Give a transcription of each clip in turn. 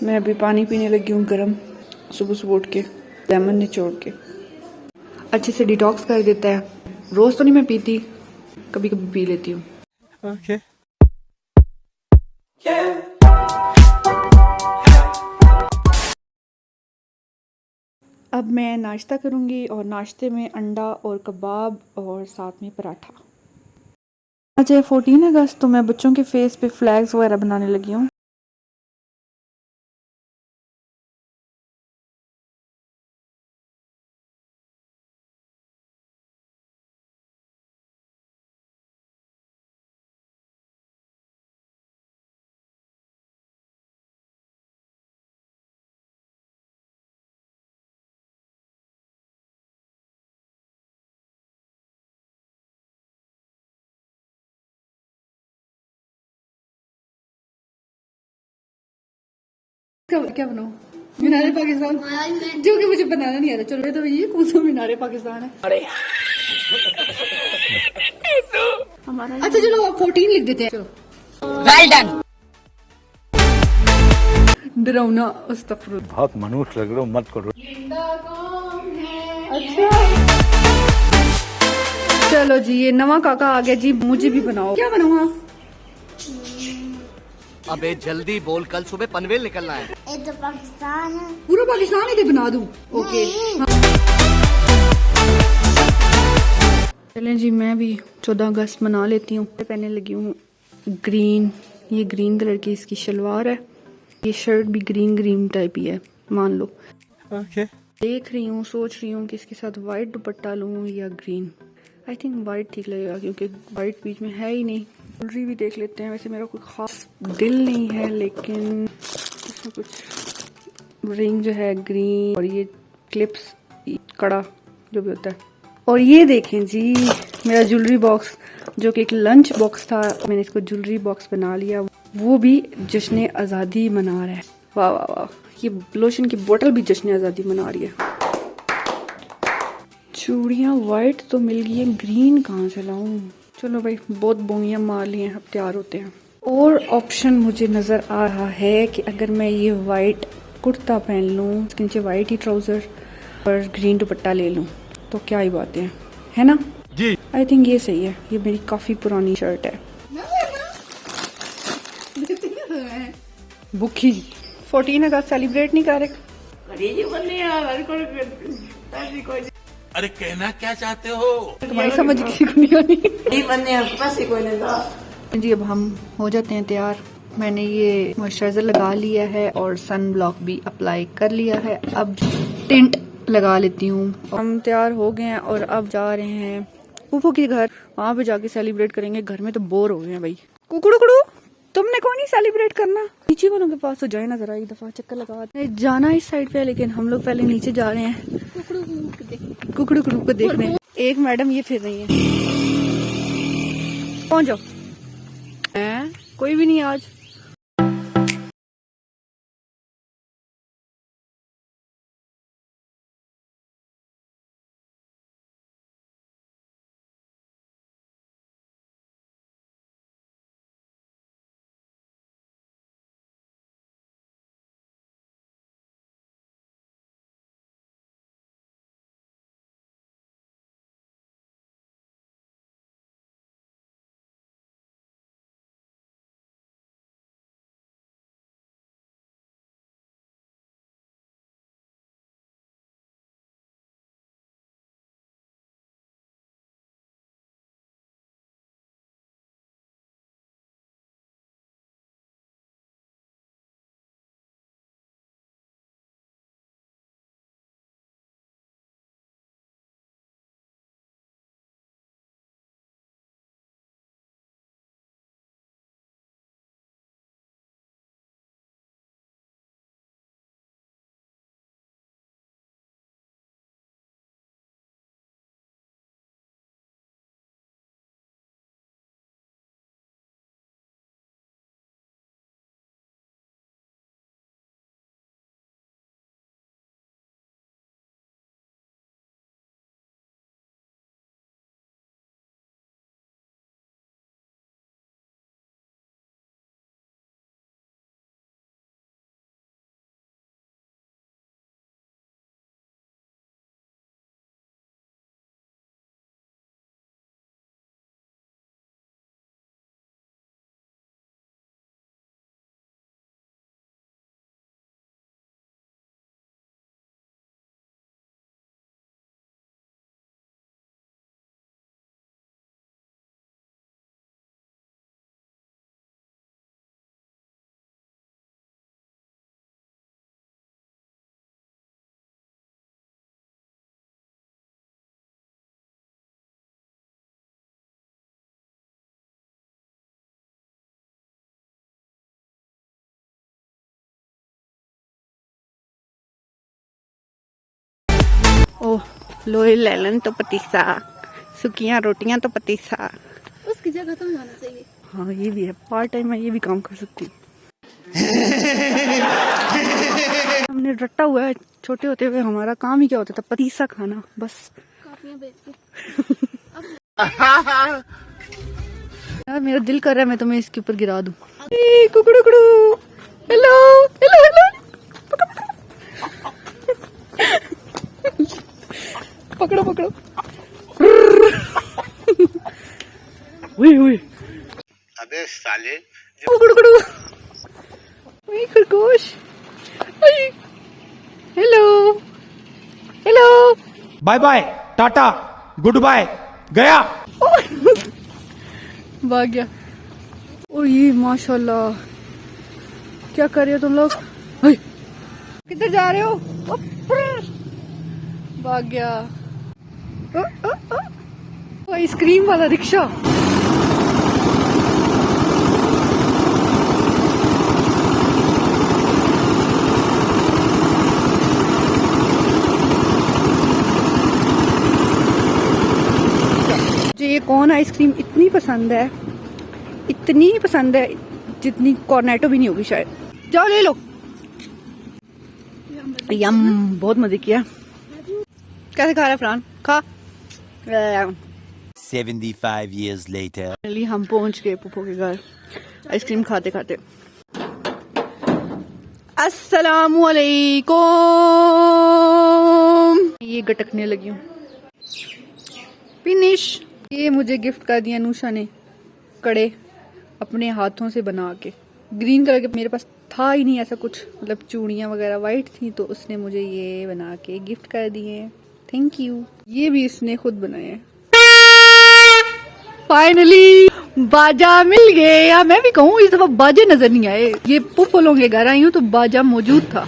मैं अभी पानी पीने लगी हूँ गर्म, सुबह सुबह उठ के लेमन निचोड़ के। अच्छे से डिटॉक्स कर देता है। रोज तो नहीं मैं पीती, कभी कभी पी लेती हूँ। Okay. अब मैं नाश्ता करूँगी और नाश्ते में अंडा और कबाब और साथ में पराठा। आज है 14 अगस्त, तो मैं बच्चों के फेस पे फ्लैग्स वगैरह बनाने लगी हूँ। क्या बनाऊँ? मीनारे पाकिस्तान, जो कि मुझे बनाना नहीं आता। चलो तो ये कौन सा मीनारे पाकिस्तान है? अरे हमारा अच्छा चलो आप 14 लिख देते हैं। चलो वेल डन। डरावना अस्तगफुरुल्लाह। बहुत मनुष्य लग रहे हो, मत करो। अच्छा चलो जी, ये नवा काका आ गया जी, मुझे भी बनाओ। क्या बनाऊँ? अबे जल्दी बोल, कल सुबह पनवेल निकलना है। ये तो पाकिस्तान है। पूरा पाकिस्तान ही बना दूं? ओके चलें जी, मैं भी 14 अगस्त मना लेती हूँ। पहनने लगी हूँ ग्रीन, ये ग्रीन कलर की इसकी शलवार है, ये शर्ट भी ग्रीन ग्रीन टाइप ही है मान लो। Okay. देख रही हूँ, सोच रही हूँ कि इसके साथ वाइट दुपट्टा लूँ या ग्रीन। आई थिंक वाइट ठीक लगेगा क्योंकि वाइट बीच में है ही नहीं। ज्वेलरी भी देख लेते हैं। वैसे मेरा कोई खास दिल नहीं है, लेकिन इसमें कुछ रिंग जो है ग्रीन, और ये क्लिप्स, कड़ा जो भी होता है। और ये देखें जी, मेरा ज्वेलरी बॉक्स जो कि एक लंच बॉक्स था, मैंने इसको ज्वेलरी बॉक्स बना लिया। वो भी जश्न आज़ादी मना रहा है। वाह वाह वाह, ये लोशन की बोतल भी जश्न आज़ादी मना रही है। चूड़ियाँ वाइट तो मिल गई है, ग्रीन कहाँ से लाऊं? चलो भाई, बहुत बोनियाँ मार ली हैं, अब तैयार होते हैं। और ऑप्शन मुझे नज़र आ रहा है कि अगर मैं ये वाइट कुर्ता पहन लूँ, इसके नीचे वाइट ही ट्राउज़र और ग्रीन दुपट्टा ले लूँ, तो क्या ही बातें हैं, है ना जी? आई थिंक ये सही है। ये मेरी काफ़ी पुरानी शर्ट है। भूखी 14 अगस्त सेलिब्रेट नहीं कर रहे? अरे कहना क्या चाहते हो? तुम्हारी समझ किसी को नहीं आनी। जी अब हम हो जाते हैं तैयार। मैंने ये मॉइस्चराइजर लगा लिया है और सन ब्लॉक भी अप्लाई कर लिया है। अब टिंट लगा लेती हूँ। हम तैयार हो गए हैं और अब जा रहे हैं फूफू के घर, वहाँ पे जाके सेलिब्रेट करेंगे। घर में तो बोर हो गए हैं भाई। कुकड़ू कुकड़ू, तुमने कौन नहीं सेलिब्रेट करना? नीचे वालों के पास तो जाए ना, जरा एक दफा चक्कर लगा। जाना इस साइड पे, लेकिन हम लोग पहले नीचे जा रहे हैं कुकड़ू कुकड़ू को देखने। एक मैडम ये फिर रही है, पहुंच जाओ। कोई भी नहीं आज। ओह लोहे लैलन तो पतीसा, सुखियां रोटियां तो पतीसा। उसकी जगह तो जाना चाहिए। हाँ ये भी है, पार्ट टाइम मैं ये भी काम कर सकती हूँ। हमने रट्टा हुआ है, छोटे होते हुए हमारा काम ही क्या होता था, पतीसा खाना बस। काफियां बेच के। यार मेरा दिल कर रहा है मैं तुम्हें इसके ऊपर गिरा दूं। कुकड़ू कुकड़ू, हेलो हेलो हेलो, पकड़ो पकड़ो। हुई हुई, अबे साले कुकड़ू कुकड़ू, वही खरगोश। Hello hello, bye bye tata good bye गया। भाग गया। ओ ये माशाल्लाह, क्या कर रहे हो तुम लोग? हाय, किधर जा रहे हो? ओ, भाग गया। ओ, आइसक्रीम वाला रिक्शा। मुझे ये कौन आइसक्रीम इतनी पसंद है, इतनी पसंद है जितनी कॉर्नेटो भी नहीं होगी शायद। जाओ ले लो। यम, बहुत मजे किया। कैसे खा रहा है फरहान? खा। 75 years later. फाइनली हम पहुंच गए पुप्पो के घर आइसक्रीम खाते खाते। अस्सलामुअलैकुम। ये गटकने लगी हूँ। फिनिश। ये मुझे गिफ्ट कर दिया नूशा ने, कड़े अपने हाथों से बना के। ग्रीन कलर के मेरे पास था ही नहीं ऐसा कुछ, मतलब चूड़ियाँ वगैरह वाइट थी तो उसने मुझे ये बना के गिफ्ट कर दिए। Thank you. ये भी इसने खुद बनाए। फाइनली बाजा मिल गया। मैं भी कहूँ इस दफा बाजे नजर नहीं आए। ये पुप्पो लोगों के घर आई हूँ तो बाजा मौजूद था।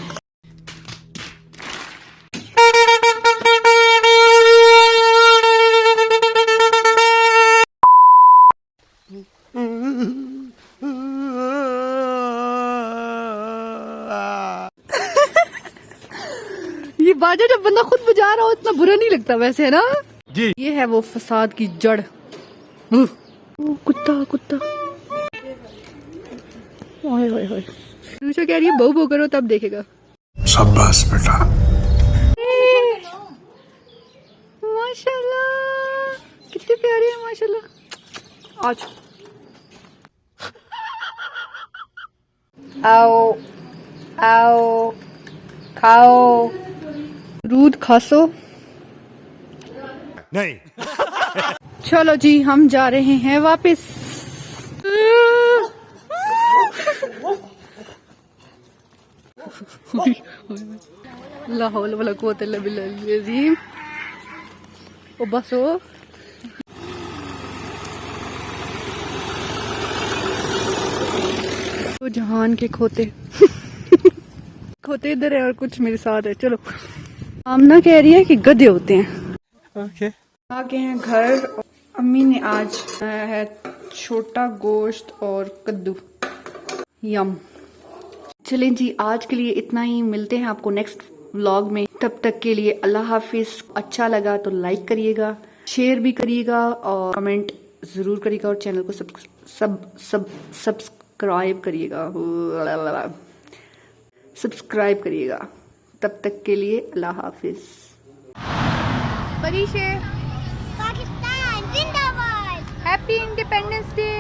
ये बाजा जब बंदा खुद बजा रहा हो इतना बुरा नहीं लगता वैसे, है ना जी। ये है वो फसाद की जड़। ओ, कुत्ता कुत्ता। ओए ओए ओए, नूशा कह रही है बहू बहू करो तब देखेगा। शाबाश बेटा। माशाल्लाह कितने प्यारे हैं माशाल्लाह। आज आओ आओ खाओ, दूध खासो। नहीं। चलो जी हम जा रहे हैं वापस। ला हौल वला कुव्वत इल्ला बिल्लाहिल अज़ीम। ओ बस हो। तो जहान के खोते खोते इधर है और कुछ मेरे साथ है। चलो आमना कह रही है कि गधे होते हैं। Okay. आ गए हैं घर। अम्मी ने आज बनाया है छोटा गोश्त और कद्दू। यम। चलें जी आज के लिए इतना ही, मिलते हैं आपको नेक्स्ट व्लॉग में। तब तक के लिए अल्लाह हाफिज। अच्छा लगा तो लाइक करिएगा, शेयर भी करिएगा और कमेंट जरूर करिएगा और चैनल को सब्सक्राइब करिएगा, सब्सक्राइब करिएगा। तब तक के लिए अल्लाह हाफिज। परीशे पाकिस्तान जिंदाबाद। Happy independence day.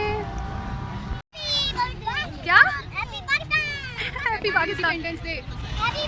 क्या? Happy Pakistan. Happy Pakistan day. Happy